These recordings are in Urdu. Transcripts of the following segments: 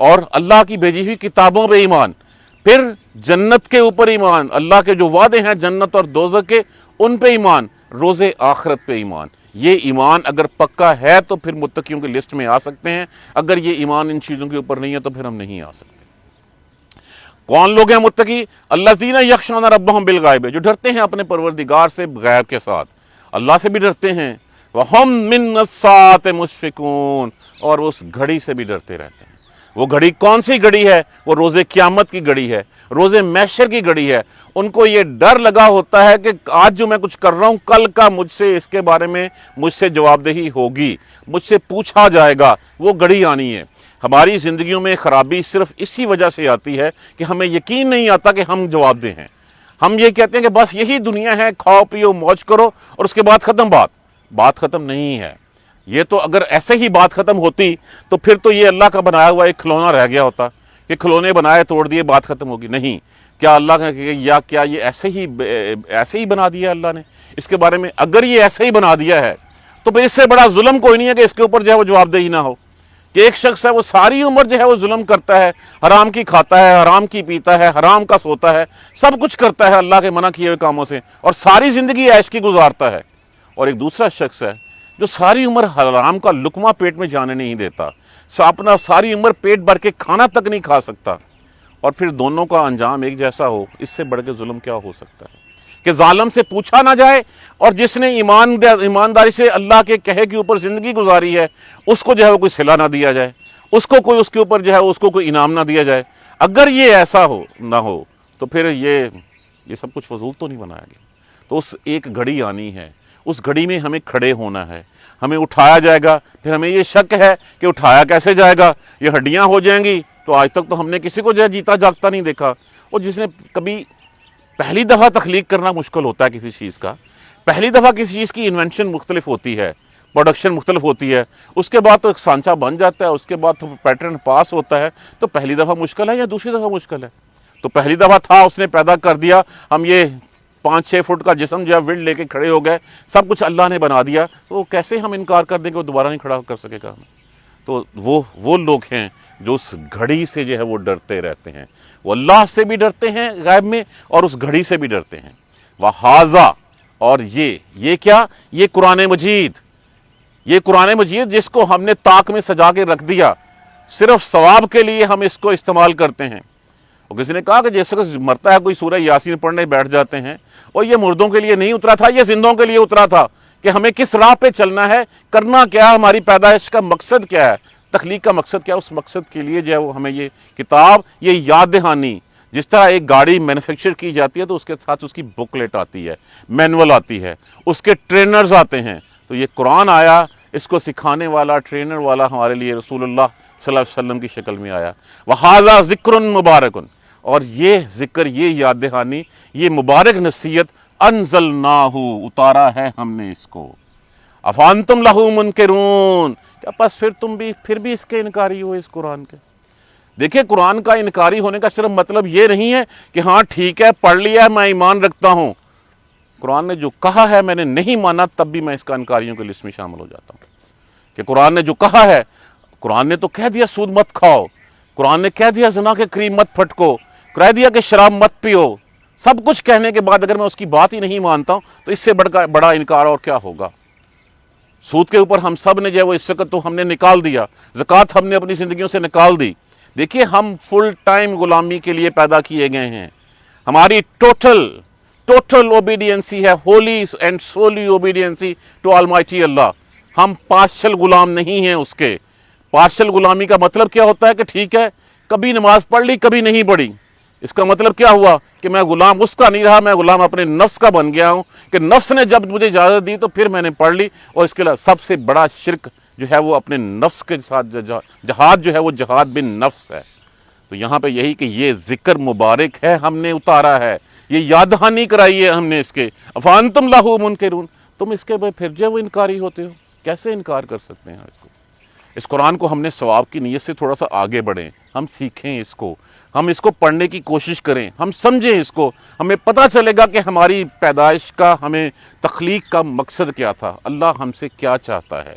اور اللہ کی بھیجی ہوئی کتابوں پہ ایمان، پھر جنت کے اوپر ایمان، اللہ کے جو وعدے ہیں جنت اور دوزخ کے ان پہ ایمان، روز آخرت پہ ایمان۔ یہ ایمان اگر پکا ہے تو پھر متقیوں کی لسٹ میں آ سکتے ہیں، اگر یہ ایمان ان چیزوں کے اوپر نہیں ہے تو پھر ہم نہیں آ سکتے۔ کون لوگ ہیں متقی؟ الذین یخشون ربہم بالغیب، جو ڈرتے ہیں اپنے پروردگار سے غیب کے ساتھ، اللہ سے بھی ڈرتے ہیں، وہم من الساعۃ مشفقون، اور اس گھڑی سے بھی ڈرتے رہتے ہیں۔ وہ گھڑی کون سی گھڑی ہے؟ وہ روز قیامت کی گھڑی ہے، روز محشر کی گھڑی ہے۔ ان کو یہ ڈر لگا ہوتا ہے کہ آج جو میں کچھ کر رہا ہوں کل کا مجھ سے اس کے بارے میں مجھ سے جواب دہی ہوگی، مجھ سے پوچھا جائے گا، وہ گھڑی آنی ہے۔ ہماری زندگیوں میں خرابی صرف اسی وجہ سے آتی ہے کہ ہمیں یقین نہیں آتا کہ ہم جواب دہ ہیں۔ ہم یہ کہتے ہیں کہ بس یہی دنیا ہے، کھاؤ پیو موج کرو اور اس کے بعد ختم۔ بات ختم نہیں ہے۔ یہ تو اگر ایسے ہی بات ختم ہوتی تو پھر تو یہ اللہ کا بنایا ہوا ایک کھلونا رہ گیا ہوتا کہ کھلونے بنائے توڑ دیے بات ختم ہوگی۔ نہیں، کیا اللہ کا یا کیا یہ ایسے ہی بنا دیا اللہ نے؟ اس کے بارے میں اگر یہ ایسے ہی بنا دیا ہے تو پھر اس سے بڑا ظلم کوئی نہیں ہے کہ اس کے اوپر جو ہے وہ جواب دہی نہ ہو، کہ ایک شخص ہے وہ ساری عمر جو ہے وہ ظلم کرتا ہے، حرام کی کھاتا ہے، حرام کی پیتا ہے، حرام کا سوتا ہے، سب کچھ کرتا ہے اللہ کے منع کیے ہوئے کاموں سے، اور ساری زندگی عیش کی گزارتا ہے۔ اور ایک دوسرا شخص ہے جو ساری عمر حرام کا لقمہ پیٹ میں جانے نہیں دیتا، اپنا ساری عمر پیٹ بھر کے کھانا تک نہیں کھا سکتا، اور پھر دونوں کا انجام ایک جیسا ہو۔ اس سے بڑھ کے ظلم کیا ہو سکتا ہے کہ ظالم سے پوچھا نہ جائے، اور جس نے ایمانداری سے اللہ کے کہے کے اوپر زندگی گزاری ہے اس کو جو ہے وہ کوئی صلہ نہ دیا جائے، اس کے اوپر جو ہے اس کو کوئی انعام نہ دیا جائے۔ اگر یہ ایسا نہ ہو تو پھر یہ سب کچھ فضول تو نہیں بنایا گیا۔ تو اس ایک گھڑی آنی ہے، اس گھڑی میں ہمیں کھڑے ہونا ہے، ہمیں اٹھایا جائے گا۔ پھر ہمیں یہ شک ہے کہ اٹھایا کیسے جائے گا، یہ ہڈیاں ہو جائیں گی۔ تو آج تک تو ہم نے کسی کو جو ہے جیتا جاگتا نہیں دیکھا، اور جس نے کبھی پہلی دفعہ تخلیق کرنا مشکل ہوتا ہے کسی چیز کا، پہلی دفعہ کسی چیز کی انوینشن مختلف ہوتی ہے، پروڈکشن مختلف ہوتی ہے، اس کے بعد تو ایک سانچہ بن جاتا ہے، اس کے بعد تو پیٹرن پاس ہوتا ہے۔ تو پہلی دفعہ مشکل ہے یا دوسری دفعہ مشکل ہے؟ تو پہلی دفعہ تھا، اس نے پیدا کر دیا، ہم یہ 5-6 فٹ کا جسم جو ہے ویلڈ لے کے کھڑے ہو گئے، سب کچھ اللہ نے بنا دیا، تو کیسے ہم انکار کر دیں کہ وہ دوبارہ نہیں کھڑا کر سکے گا ہمیں؟ تو وہ لوگ ہیں جو اس گھڑی سے جو ہے وہ ڈرتے رہتے ہیں، وہ اللہ سے بھی ڈرتے ہیں غیب میں اور اس گھڑی سے بھی ڈرتے ہیں۔ وَحَاذَا، اور یہ کیا؟ یہ قرآن مجید جس کو ہم نے طاق میں سجا کے رکھ دیا، صرف ثواب کے لیے ہم اس کو استعمال کرتے ہیں۔ اور کسی نے کہا کہ جیسے مرتا ہے کوئی سورہ یاسین پڑھنے بیٹھ جاتے ہیں، اور یہ مردوں کے لیے نہیں اترا تھا، یہ زندوں کے لیے اترا تھا کہ ہمیں کس راہ پہ چلنا ہے، کرنا کیا ہے، ہماری پیدائش کا مقصد کیا ہے، تخلیق کا مقصد کیا ہے۔ اس مقصد کے لیے جو ہے وہ ہمیں یہ کتاب، یہ یاد دہانی، جس طرح ایک گاڑی مینوفیکچر کی جاتی ہے تو اس کے ساتھ اس کی بکلیٹ آتی ہے، مینول آتی ہے، اس کے ٹرینرز آتے ہیں، تو یہ قرآن آیا، اس کو سکھانے والا، ٹرینر والا ہمارے لیے رسول اللہ صلی اللہ علیہ وسلم کی شکل میں آیا۔ وَهَذَا ذِكْرٌ مُبَارَكٌ، اور یہ ذکر، یہ یاد دہانی، یہ مبارک نصیحت، انزلناہ، اتارا ہے ہم نے اس کو، افانتم لہ منکرون، کیا بس پھر بھی اس کے انکاری ہو اس قرآن کے؟ دیکھیں، قرآن کا انکاری ہونے کا صرف مطلب یہ نہیں ہے کہ ہاں ٹھیک ہے پڑھ لیا ہے میں ایمان رکھتا ہوں، قرآن نے جو کہا ہے میں نے نہیں مانا تب بھی میں اس کا انکاریوں کی لسٹ میں شامل ہو جاتا ہوں، کہ قرآن نے جو کہا ہے، قرآن نے تو کہہ دیا سود مت کھاؤ، قرآن نے کہہ دیا زنا کے قریب مت پھٹکو، کہہ دیا کہ شراب مت پیو، سب کچھ کہنے کے بعد اگر میں اس کی بات ہی نہیں مانتا ہوں تو اس سے بڑا انکار اور کیا ہوگا۔ سود کے اوپر ہم سب نے جو ہے وہ اس وقت تو ہم نے نکال دیا، زکوٰۃ ہم نے اپنی زندگیوں سے نکال دی۔ دیکھیے، ہم فل ٹائم غلامی کے لیے پیدا کیے گئے ہیں، ہماری ٹوٹل اوبیڈینسی ہے، ہولی اینڈ سولی اوبیڈینسی ٹو آلمائٹی اللہ۔ ہم پارشل غلام نہیں ہیں اس کے۔ پارشل غلامی کا مطلب کیا ہوتا ہے کہ ٹھیک ہے کبھی نماز پڑھ لی کبھی نہیں پڑھی، اس کا مطلب کیا ہوا کہ میں غلام اس کا نہیں رہا، میں غلام اپنے نفس کا بن گیا ہوں، کہ نفس نے جب مجھے اجازت دی تو پھر میں نے پڑھ لی۔ اور اس کے علاوہ سب سے بڑا شرک جو ہے وہ اپنے نفس کے ساتھ جہاد جو ہے وہ جہاد بن نفس ہے۔ تو یہاں پہ یہی کہ یہ ذکر مبارک ہے، ہم نے اتارا ہے، یہ یاد دہانی کرائی ہے ہم نے اس کے، افانتم لہ منکرون، تم اس کے پھر جو وہ انکاری ہوتے ہو، کیسے انکار کر سکتے ہیں اس کو؟ اس قرآن کو ہم نے ثواب کی نیت سے تھوڑا سا آگے بڑھیں، ہم سیکھیں اس کو، ہم اس کو پڑھنے کی کوشش کریں، ہم سمجھیں اس کو، ہمیں پتہ چلے گا کہ ہماری پیدائش کا، ہمیں تخلیق کا مقصد کیا تھا، اللہ ہم سے کیا چاہتا ہے۔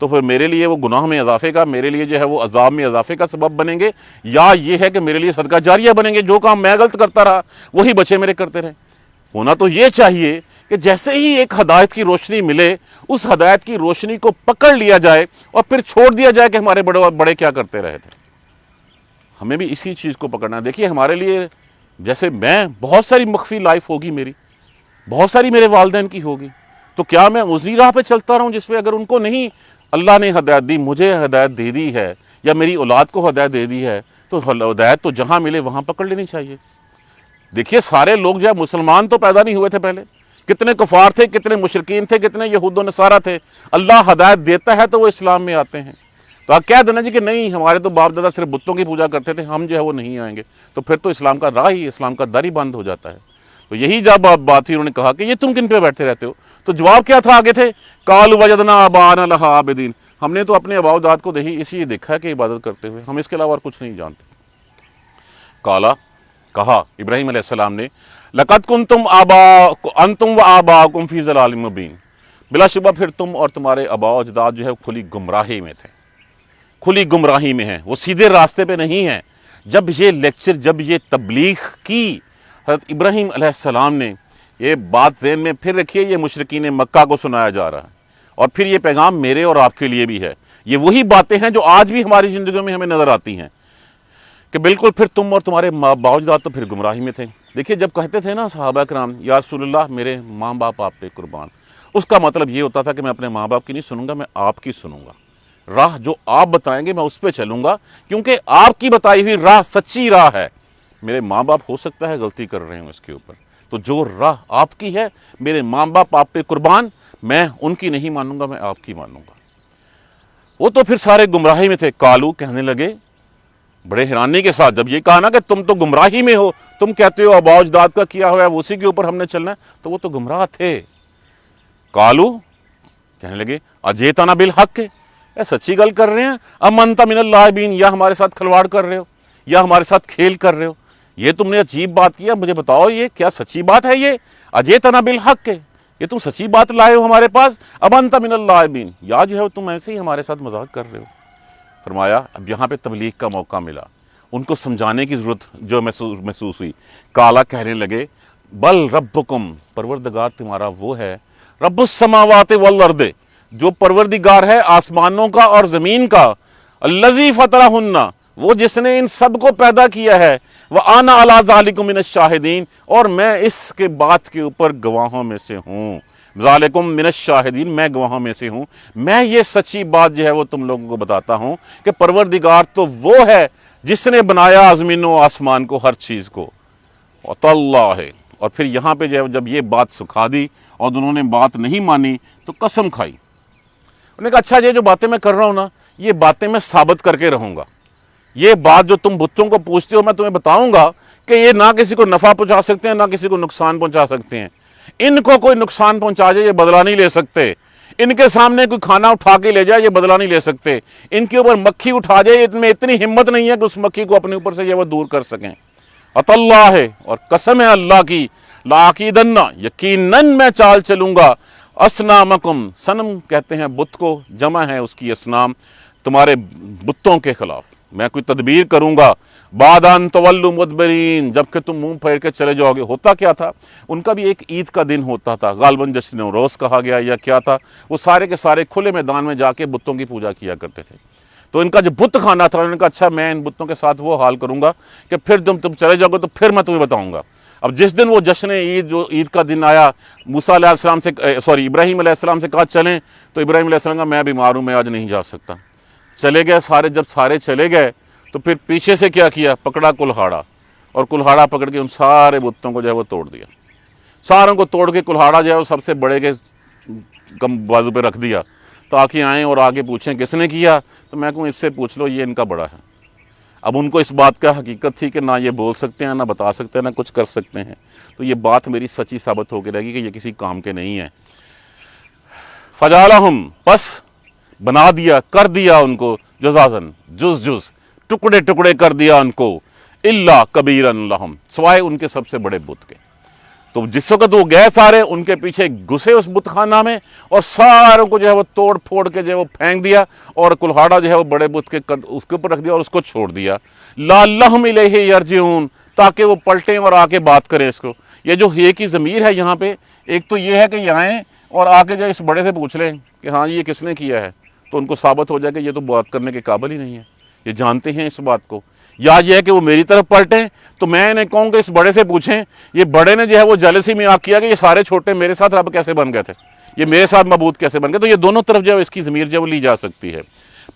تو پھر میرے لیے وہ گناہ میں اضافے کا، میرے لیے جو ہے وہ عذاب میں اضافے کا سبب بنیں گے، یا یہ ہے کہ میرے لیے صدقہ جاریہ بنیں گے، جو کام میں غلط کرتا رہا وہی بچے میرے کرتے رہے۔ ہونا تو یہ چاہیے کہ جیسے ہی ایک ہدایت کی روشنی ملے اس ہدایت کی روشنی کو پکڑ لیا جائے اور پھر چھوڑ دیا جائے کہ ہمارے بڑے کیا کرتے رہے تھے۔ ہمیں بھی اسی چیز کو پکڑنا ہے۔ دیکھیے ہمارے لیے جیسے میں بہت ساری مخفی لائف ہوگی میری، بہت ساری میرے والدین کی ہوگی، تو کیا میں اسی راہ پہ چلتا رہوں جس پہ اگر ان کو نہیں اللہ نے ہدایت دی، مجھے ہدایت دے دی ہے یا میری اولاد کو ہدایت دے دی ہے، تو ہدایت تو جہاں ملے وہاں پکڑ لینی چاہیے۔ دیکھیے سارے لوگ جو ہے مسلمان تو پیدا نہیں ہوئے تھے پہلے، کتنے کفار تھے، کتنے مشرکین تھے، کتنے یہود و نصارہ تھے۔ اللہ ہدایت دیتا ہے تو وہ اسلام میں آتے ہیں۔ تو آپ کہہ دینا جی کہ نہیں ہمارے تو باپ دادا صرف بتوں کی پوجا کرتے تھے، ہم جو ہے وہ نہیں آئیں گے، تو پھر تو اسلام کا راہ ہی، اسلام کا در ہی بند ہو جاتا ہے۔ تو یہی جب بات تھی، انہوں نے کہا کہ یہ تم کن پہ بیٹھتے رہتے ہو؟ تو جواب کیا تھا آگے تھے، قالوا وجدنا آباءنا لها عابدین، ہم نے تو اپنے آباء و اجداد کو اسی لیے دیکھا ہے کہ عبادت کرتے ہوئے، ہم اس کے علاوہ اور کچھ نہیں جانتے۔ قالا، کہا ابراہیم علیہ السلام نے، لقد کنتم انتم وآباؤکم فی ضلال مبین، بلا شبہ پھر تم اور تمہارے آباء و اجداد جو ہے کھلی گمراہی میں تھے، کھلی گمراہی میں ہیں، وہ سیدھے راستے پہ نہیں ہیں۔ جب یہ لیکچر، جب یہ تبلیغ کی حضرت ابراہیم علیہ السلام نے، یہ بات ذہن میں پھر رکھیے، یہ مشرکین مکہ کو سنایا جا رہا ہے، اور پھر یہ پیغام میرے اور آپ کے لیے بھی ہے۔ یہ وہی باتیں ہیں جو آج بھی ہماری زندگیوں میں ہمیں نظر آتی ہیں کہ بالکل پھر تم اور تمہارے آباء و اجداد تو پھر گمراہی میں تھے۔ دیکھیے جب کہتے تھے نا صحابہ کرام، یا رسول اللہ میرے ماں باپ آپ پہ قربان، اس کا مطلب یہ ہوتا تھا کہ میں اپنے ماں باپ کی نہیں سنوں گا، میں آپ کی سنوں گا۔ راہ جو آپ بتائیں گے میں اس پہ چلوں گا، کیونکہ آپ کی بتائی ہوئی راہ سچی راہ ہے۔ میرے ماں باپ ہو سکتا ہے غلطی کر رہے ہوں اس کے اوپر، تو جو راہ آپ کی ہے، میرے ماں باپ آپ پہ قربان، میں ان کی نہیں مانوں گا، میں آپ کی مانوں گا۔ وہ تو پھر سارے گمراہی میں تھے۔ قالو، کہنے لگے بڑے حیرانی کے ساتھ، جب یہ کہا نا کہ تم تو گمراہی میں ہو، تم کہتے ہو آباء و اجداد کا کیا ہوا ہے وہ اسی کے اوپر ہم نے چلنا ہے، تو وہ تو گمراہ تھے۔ قالو، کہنے لگے اجئتنا بالحق، سچی گل کر رہے ہیں، ام انت من اللاعبین، یا ہمارے ساتھ کھلواڑ کر رہے ہو، یا ہمارے ساتھ کھیل کر رہے ہو؟ یہ تم نے عجیب بات کیا، مجھے بتاؤ یہ کیا سچی بات ہے؟ یہ اجئتنا بالحق، یہ تم سچی بات لائے ہو ہمارے پاس؟ ام انت من اللاعبین، یا جو ہے تم ایسے ہی ہمارے ساتھ مذاق کر رہے ہو؟ فرمایا اب یہاں پہ تبلیغ کا موقع ملا، ان کو سمجھانے کی ضرورت جو محسوس ہوئی۔ کالا، کہنے لگے بل ربکم، پروردگار تمہارا وہ ہے، رب السماوات والارض، جو پروردگار ہے آسمانوں کا اور زمین کا، الذی فطرہن، وہ جس نے ان سب کو پیدا کیا ہے، وَأَنَا عَلَىٰ ذَلِكُم مِّنَ الشَّاهِدِينَ، اور میں اس کے بات کے اوپر گواہوں میں سے ہوں۔ ذَلِكُم مِّنَ الشَّاهِدِينَ، میں گواہوں میں سے ہوں۔ میں یہ سچی بات جو ہے وہ تم لوگوں کو بتاتا ہوں کہ پروردگار تو وہ ہے جس نے بنایا زمین و آسمان کو، ہر چیز کو، وَتَاللَّهِ، اور پھر یہاں پہ جب یہ بات سکھا دی اور انہوں نے بات نہیں مانی تو قسم کھائی۔ انہوں نے کہا اچھا یہ جو باتیں میں کر رہا ہوں نا، یہ باتیں میں ثابت کر کے رہوں گا۔ یہ بات جو تم بتوں کو پوچھتے ہو میں تمہیں بتاؤں گا کہ یہ نہ کسی کو نفع پہنچا سکتے ہیں، نہ کسی کو نقصان پہنچا سکتے ہیں۔ ان کو کوئی نقصان پہنچا جائے یہ بدلہ نہیں لے سکتے، ان کے سامنے کوئی کھانا اٹھا کے لے جائے یہ بدلہ نہیں لے سکتے، ان کے اوپر مکھی اٹھا جائے ان میں اتنی ہمت نہیں ہے کہ اس مکھی کو اپنے اوپر سے یہ وہ دور کر سکیں۔ اللہ ہے، اور قسم ہے اللہ کی، لَأَعْقِيدَنَّ، یقیناً میں چال چلوں گا، اصنامکم، صنم کہتے ہیں بت کو، جمع ہے اس کی اصنام، تمہارے بتوں کے خلاف میں کوئی تدبیر کروں گا، بعد ان تولوا مدبرین، جب کہ تم منہ پھیر کے چلے جاؤ گے۔ ہوتا کیا تھا، ان کا بھی ایک عید کا دن ہوتا تھا، غالباً جشن نوروز کہا گیا یا کیا تھا، وہ سارے کے سارے کھلے میدان میں جا کے بتوں کی پوجا کیا کرتے تھے۔ تو ان کا جو بت خانہ تھا، انہوں نے کہا اچھا میں ان بتوں کے ساتھ وہ حال کروں گا کہ پھر تم چلے جاؤ گے تو پھر میں تمہیں بتاؤں گا۔ اب جس دن وہ جشن عید، جو عید کا دن آیا، موسیٰ علیہ السلام سے ابراہیم علیہ السلام سے کہا چلیں، تو ابراہیم علیہ السلام کہا میں بیمار ہوں، میں آج نہیں جا سکتا۔ چلے گئے سارے، جب سارے چلے گئے تو پھر پیچھے سے کیا پکڑا کلہاڑا، اور کلہاڑا پکڑ کے ان سارے بتوں کو جو ہے وہ توڑ دیا، ساروں کو توڑ کے کلہاڑا جو ہے وہ سب سے بڑے کے بازو پہ رکھ دیا تاکہ آئیں اور آگے پوچھیں کس نے کیا، تو میں کہوں اس سے پوچھ لو یہ ان کا بڑا ہے۔ اب ان کو اس بات کا حقیقت تھی کہ نہ یہ بول سکتے ہیں، نہ بتا سکتے ہیں، نہ کچھ کر سکتے ہیں، تو یہ بات میری سچی ثابت ہو کے رہے گی کہ یہ کسی کام کے نہیں ہیں۔ فجعلہم، پس بنا دیا، کر دیا ان کو، جزازن، جز ٹکڑے ٹکڑے کر دیا ان کو، الا کبیرا لہم، سوائے ان کے سب سے بڑے بت کے۔ تو جس وقت وہ گئے سارے ان کے پیچھے گھسے اس بت خانہ میں اور ساروں کو جو ہے وہ توڑ پھوڑ کے جو ہے وہ پھینک دیا اور کلہاڑا جو ہے وہ بڑے بت کے اس کے اوپر رکھ دیا اور اس کو چھوڑ دیا، لعلہم الیہ یرجعون، تاکہ وہ پلٹیں اور آ کے بات کریں اس کو۔ یہ جو ہے کی ضمیر ہے یہاں پہ، ایک تو یہ ہے کہ یہ آئیں اور آ کے جو اس بڑے سے پوچھ لیں کہ ہاں یہ کس نے کیا ہے، تو ان کو ثابت ہو جائے کہ یہ تو بات کرنے کے قابل ہی نہیں ہے، یہ جانتے ہیں اس بات کو۔ یا یہ ہے کہ وہ میری طرف پلٹیں تو میں انہیں کہوں کہ اس بڑے سے پوچھیں، یہ بڑے نے جو ہے وہ جیلسی میں آ کیا کہ یہ سارے چھوٹے میرے ساتھ رب کیسے بن گئے تھے، یہ میرے ساتھ معبود کیسے بن گئے، تو یہ دونوں طرف جو ہے اس کی ضمیر جو ہے وہ لی جا سکتی ہے۔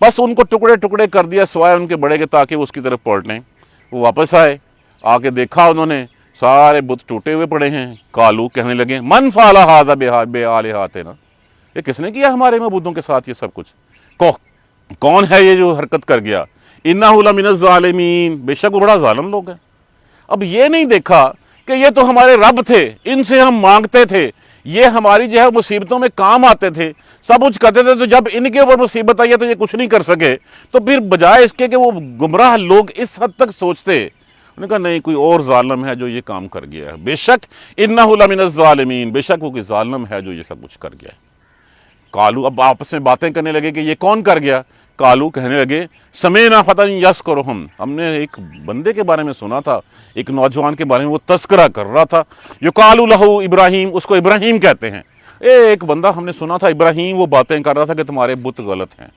بس ان کو ٹکڑے ٹکڑے کر دیا سوائے ان کے بڑے کے، تاکہ وہ اس کی طرف پلٹیں۔ وہ واپس آئے، آ کے دیکھا انہوں نے سارے بت ٹوٹے ہوئے پڑے ہیں۔ قالو، کہنے لگے من فعل ھذا بآلہتنا، یہ کس نے کیا ہمارے معبودوں کے ساتھ یہ سب کچھ، کون ہے یہ جو حرکت کر گیا، انہ لمن الظالمین، بے شک وہ بڑا ظالم لوگ ہے۔ اب یہ نہیں دیکھا کہ یہ تو ہمارے رب تھے، ان سے ہم مانگتے تھے، یہ ہماری جو ہے مصیبتوں میں کام آتے تھے، سب کچھ کرتے تھے، تو جب ان کے اوپر مصیبت آئی ہے تو یہ کچھ نہیں کر سکے، تو پھر بجائے اس کے کہ وہ گمراہ لوگ اس حد تک سوچتے، انہوں نے کہا نہیں کوئی اور ظالم ہے جو یہ کام کر گیا ہے، بے شک انہ لمن الظالمین، بے شک وہ کوئی ظالم ہے جو یہ سب کچھ کر گیا ہے۔ قالو، اب آپس میں باتیں کرنے لگے کہ یہ کون کر گیا۔ قالو، کہنے لگے سمعنا فتى یذکرہم، ہم نے ایک بندے کے بارے میں سنا تھا، ایک نوجوان کے بارے میں وہ تذکرہ کر رہا تھا، یقال لہ ابراہیم، اس کو ابراہیم کہتے ہیں، ایک بندہ ہم نے سنا تھا ابراہیم، وہ باتیں کر رہا تھا کہ تمہارے بت غلط ہیں،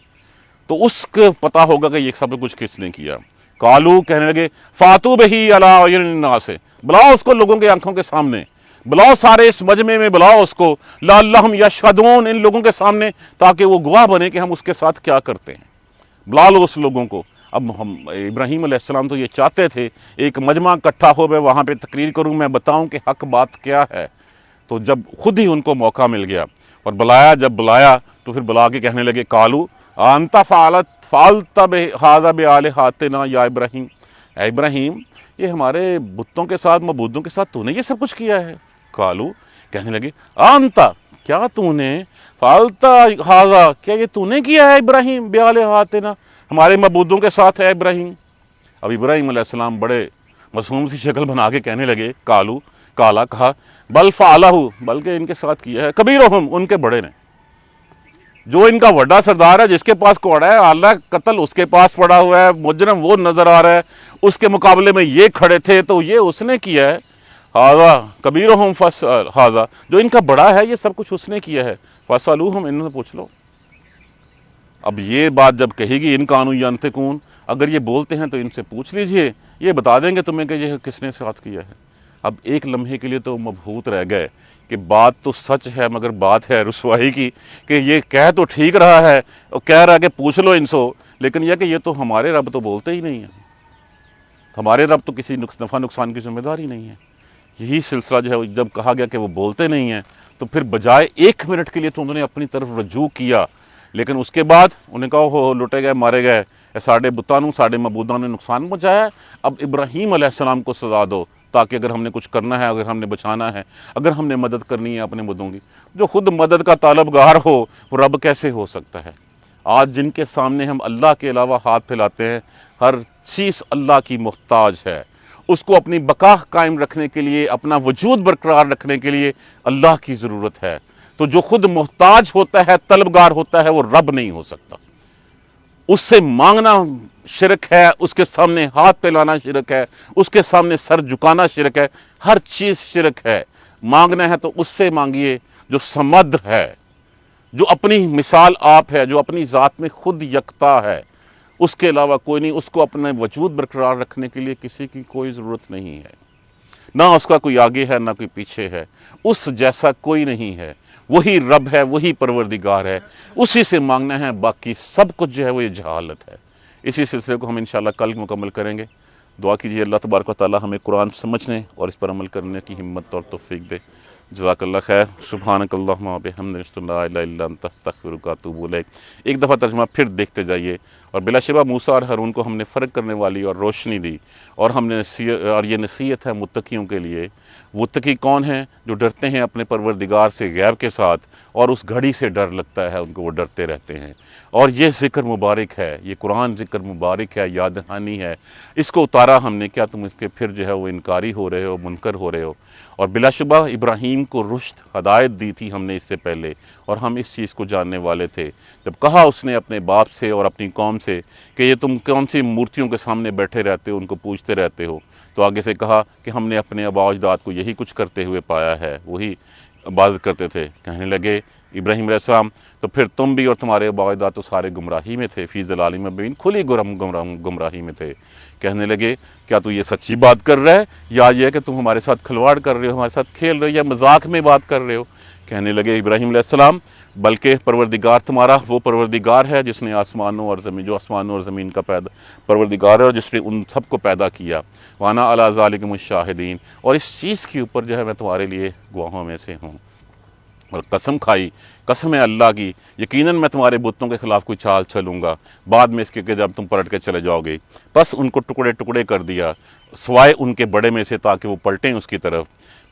تو اس کو پتہ ہوگا کہ یہ سب کچھ کس نے کیا۔ قالو، کہنے لگے فاتوا بہ علی اعین الناس، بلاؤ اس کو لوگوں کے آنکھوں کے سامنے، بلاؤ سارے اس مجمع میں، بلاؤ اس کو، لعلہم یشہدون، ان لوگوں کے سامنے، تاکہ وہ گواہ بنے کہ ہم اس کے ساتھ کیا کرتے ہیں، بلا لو اس لوگوں کو۔ اب ابراہیم علیہ السلام تو یہ چاہتے تھے ایک مجمع اکٹھا ہو، میں وہاں پہ تقریر کروں، میں بتاؤں کہ حق بات کیا ہے، تو جب خود ہی ان کو موقع مل گیا اور بلایا، جب بلایا تو پھر بلا کے کہنے لگے قالو انت فعلت ھذا بآلہتنا یا ابراہیم، اے ابراہیم یہ ہمارے بتوں کے ساتھ، معبودوں کے ساتھ تو نے یہ سب کچھ کیا ہے۔ قالو، کہنے لگے انت، کیا تو نے، فعلت ھذا، کیا یہ تو نے کیا ہے ابراہیم بآلہتنا، ہمارے معبودوں کے ساتھ ہے ابراہیم۔ اب ابراہیم علیہ السلام بڑے معصوم سی شکل بنا کے کہنے لگے قالو، کہا بل فعلہ، بلکہ ان کے ساتھ کیا ہے کبیرہم، ان کے بڑے نے، جو ان کا بڑا سردار ہے، جس کے پاس کوڑا ہے، آلہ قتل اس کے پاس پڑا ہوا ہے، مجرم وہ نظر آ رہا ہے، اس کے مقابلے میں یہ کھڑے تھے، تو یہ اس نے کیا ہے، ھذا کبیرہم ھذا، جو ان کا بڑا ہے یہ سب کچھ اس نے کیا ہے، فاسألوہم، انہوں نے پوچھ لو۔ اب یہ بات جب کہے گی ان کانوا ینطقون، اگر یہ بولتے ہیں تو ان سے پوچھ لیجئے، یہ بتا دیں گے تمہیں کہ یہ کس نے ساتھ کیا ہے۔ اب ایک لمحے کے لیے تو مبہوت رہ گئے کہ بات تو سچ ہے مگر بات ہے رسوائی کی، کہ یہ کہہ تو ٹھیک رہا ہے، اور کہہ رہا ہے کہ پوچھ لو ان سے، لیکن یہ کہ یہ تو ہمارے رب تو بولتے ہی نہیں ہیں، ہمارے رب تو کسی نفع نقصان کی ذمہ داری نہیں ہے۔ یہی سلسلہ جو ہے جب کہا گیا کہ وہ بولتے نہیں ہیں، تو پھر بجائے ایک منٹ کے لیے تو انہوں نے اپنی طرف رجوع کیا، لیکن اس کے بعد انہیں کہا ہو لٹے گئے، مارے گئے، ساڑھے بتانوں ساڑھے معبودوں نے نقصان پہنچایا ہے، اب ابراہیم علیہ السلام کو سزا دو، تاکہ اگر ہم نے کچھ کرنا ہے، اگر ہم نے بچانا ہے، اگر ہم نے مدد کرنی ہے اپنے بتوں کی، جو خود مدد کا طالبگار ہو وہ رب کیسے ہو سکتا ہے۔ آج جن کے سامنے ہم اللہ کے علاوہ ہاتھ پھیلاتے ہیں، ہر چیز اللہ کی محتاج ہے، اس کو اپنی بقا قائم رکھنے کے لیے، اپنا وجود برقرار رکھنے کے لیے اللہ کی ضرورت ہے، تو جو خود محتاج ہوتا ہے، طلبگار ہوتا ہے، وہ رب نہیں ہو سکتا۔ اس سے مانگنا شرک ہے، اس کے سامنے ہاتھ پھیلانا شرک ہے، اس کے سامنے سر جھکانا شرک ہے، ہر چیز شرک ہے۔ مانگنا ہے تو اس سے مانگیے جو صمد ہے، جو اپنی مثال آپ ہے، جو اپنی ذات میں خود یکتا ہے، اس کے علاوہ کوئی نہیں، اس کو اپنا وجود برقرار رکھنے کے لیے کسی کی کوئی ضرورت نہیں ہے، نہ اس کا کوئی آگے ہے نہ کوئی پیچھے ہے، اس جیسا کوئی نہیں ہے، وہی رب ہے، وہی پروردگار ہے، اسی سے مانگنا ہے، باقی سب کچھ جو ہے وہ یہ جہالت ہے۔ اسی سلسلے کو ہم انشاءاللہ کل مکمل کریں گے۔ دعا کیجیے اللہ تبارک و تعالی ہمیں قرآن سمجھنے اور اس پر عمل کرنے کی ہمت اور توفیق دے۔ جزاک اللہ خیر۔ سبحانک اللہم و بحمدک، اشہد ان لا الہ الا انت، استغفرک و اتوب الیک۔ ایک دفعہ ترجمہ پھر دیکھتے جائیے، اور بلا شبہ موسیٰ اور ہارون کو ہم نے فرق کرنے والی اور روشنی دی، اور ہم نے اور یہ نصیحت ہے متقیوں کے لیے، وہ تقی کون ہیں؟ جو ڈرتے ہیں اپنے پروردگار سے غیب کے ساتھ، اور اس گھڑی سے ڈر لگتا ہے ان کو، وہ ڈرتے رہتے ہیں۔ اور یہ ذکر مبارک ہے، یہ قرآن ذکر مبارک ہے، یاد دہانی ہے، اس کو اتارا ہم نے، کیا تم اس کے پھر جو ہے وہ انکاری ہو رہے ہو، منکر ہو رہے ہو؟ اور بلا شبہ ابراہیم کو رشد ہدایت دی تھی ہم نے اس سے پہلے، اور ہم اس چیز کو جاننے والے تھے۔ جب کہا اس نے اپنے باپ سے اور اپنی قوم سے کہ یہ تم کون سی مورتیوں کے سامنے بیٹھے رہتے ہو، ان کو پوجتے رہتے ہو، تو آگے سے کہا کہ ہم نے اپنے آباء و اجداد کو یہی کچھ کرتے ہوئے پایا ہے، وہی عبادت کرتے تھے۔ کہنے لگے ابراہیم علیہ السلام تو پھر تم بھی اور تمہارے آباء و اجداد تو سارے گمراہی میں تھے، فی ضلال مبین، کھلی گمراہی میں تھے۔ کہنے لگے کیا تو یہ سچی بات کر رہا ہے، یا یہ کہ تم ہمارے ساتھ کھلواڑ کر رہے ہو، ہمارے ساتھ کھیل رہے ہو، یا مذاق میں بات کر رہے ہو؟ کہنے لگے ابراہیم علیہ السلام بلکہ پروردگار تمہارا وہ پروردگار ہے جس نے آسمانوں اور زمین، جو آسمانوں اور زمین کا پروردگار ہے، اور جس نے ان سب کو پیدا کیا، وانا علی ذالکم الشاہدین، اور اس چیز کے اوپر جو ہے میں تمہارے لیے گواہوں میں سے ہوں۔ اور قسم کھائی، قسم ہے اللہ کی، یقیناً میں تمہارے بتوں کے خلاف کوئی چال چلوں گا بعد میں اس کے کہ جب تم پلٹ کے چلے جاؤ گے۔ بس ان کو ٹکڑے ٹکڑے کر دیا، سوائے ان کے بڑے میں سے، تاکہ وہ پلٹیں اس کی طرف۔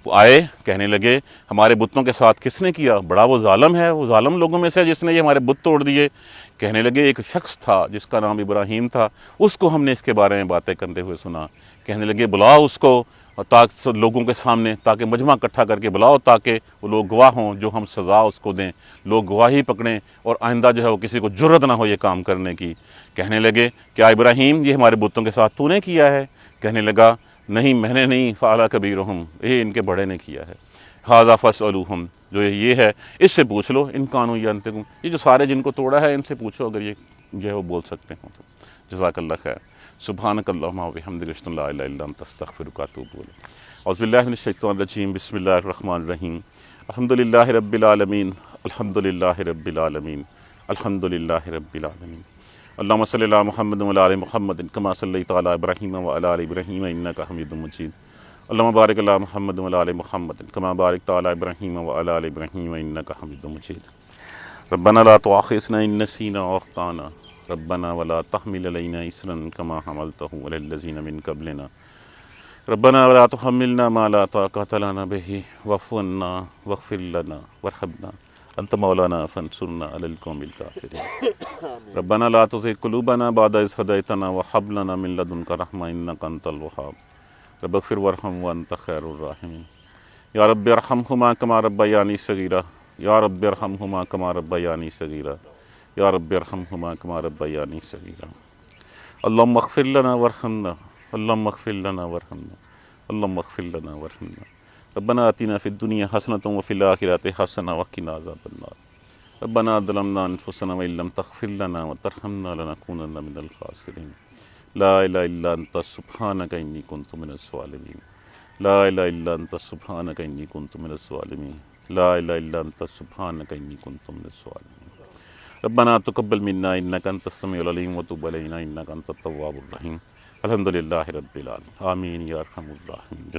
وہ آئے، کہنے لگے ہمارے بتوں کے ساتھ کس نے کیا؟ بڑا وہ ظالم ہے، وہ ظالم لوگوں میں سے جس نے یہ ہمارے بت توڑ دیے۔ کہنے لگے ایک شخص تھا جس کا نام ابراہیم تھا، اس کو ہم نے اس کے بارے میں باتیں کرتے ہوئے سنا۔ کہنے لگے بلاؤ اس کو تاکہ لوگوں کے سامنے، تاکہ مجمع اکٹھا کر کے بلاؤ، تاکہ وہ لوگ گواہ ہوں، جو ہم سزا اس کو دیں، لوگ گواہی پکڑیں، اور آئندہ جو ہے وہ کسی کو جرت نہ ہو یہ کام کرنے کی۔ کہنے لگے کیا ابراہیم یہ ہمارے بتوں کے ساتھ تو نے کیا ہے؟ کہنے لگا نہیں میں نے نہیں، فعل کبیرہم، یہ ان کے بڑے نے کیا ہے، ھذا فاسألوہم، جو یہ ہے اس سے پوچھ لو، ان کانوا ینطقون، یہ جو سارے جن کو توڑا ہے ان سے پوچھو اگر یہ جو ہے وہ بول سکتے ہوں تو۔ جزاک اللہ خیر۔ سبحانک اللہم و بحمدک، اشہد ان لا الہ الا انت، استغفرک و اتوب الیک۔ اعوذ باللہ من الشیطان الرجیم، بسم اللہ الرحمن الرحیم۔ الحمدللہ رب العالمین، الحمدللہ رب العالمین، الحمدللہ رب العالمین۔ اللہم صلی علی محمد و علی آل محمد کما صلیت علی ابراہیم و علی آل ابراہیم انک حمید مجید۔ اللہم بارک علی محمد و علی آل محمد کما بارکت علی ابراہیم و علی آل ابراہیم انک حمید مجید۔ ربنا لا تؤاخذنا ان نسینا او اخطانا، ربنا ولا تحمل علینا اصرا کما حملتہ علی الذین من قبلنا، ربنا ولا تحملنا ما لا طاقة لنا به، واعف عنا واغفر لنا وارحمنا انت مولانا فانصرنا علی القوم الکافرین۔ ربنا لا تزغ قلوبنا بعد اذ ہدیتنا وہب لنا من لدنک رحمۃ انک انت الوہاب، رب اغفر وارحم وانت خیر الراحمین۔ یا رب ارحمہما کما ربیانی صغیرا، یا رب ارحمہما کما ربیانی صغیرا، یا رب ارحمہما کما ربیانی صغیرا۔ اللہم اغفر لنا وارحمنا، اللہم اغفر لنا وارحمنا، اللہم اغفر لنا وارحمنا۔ ربنا آتنا فی الدنیا حسنۃ وفی الآخرۃ حسنۃ وقنا عذاب النار۔ ربنا ظلمنا انفسنا وان لم تغفر لنا وترحمنا لنکونن من الخاسرین۔ لا الہ الا انت سبحانک انی کنت من الظالمین، لا الہ الا انت سبحانک انی کنت من الظالمین، لا الہ الا انت سبحانک انی کنت من الظالمین۔ ربنا تقبل منا انک انت السمیع العلیم وتب علینا انک انت التواب الرحیم۔ الحمدللہ رب العالمین، آمین یا ارحم الراحمین۔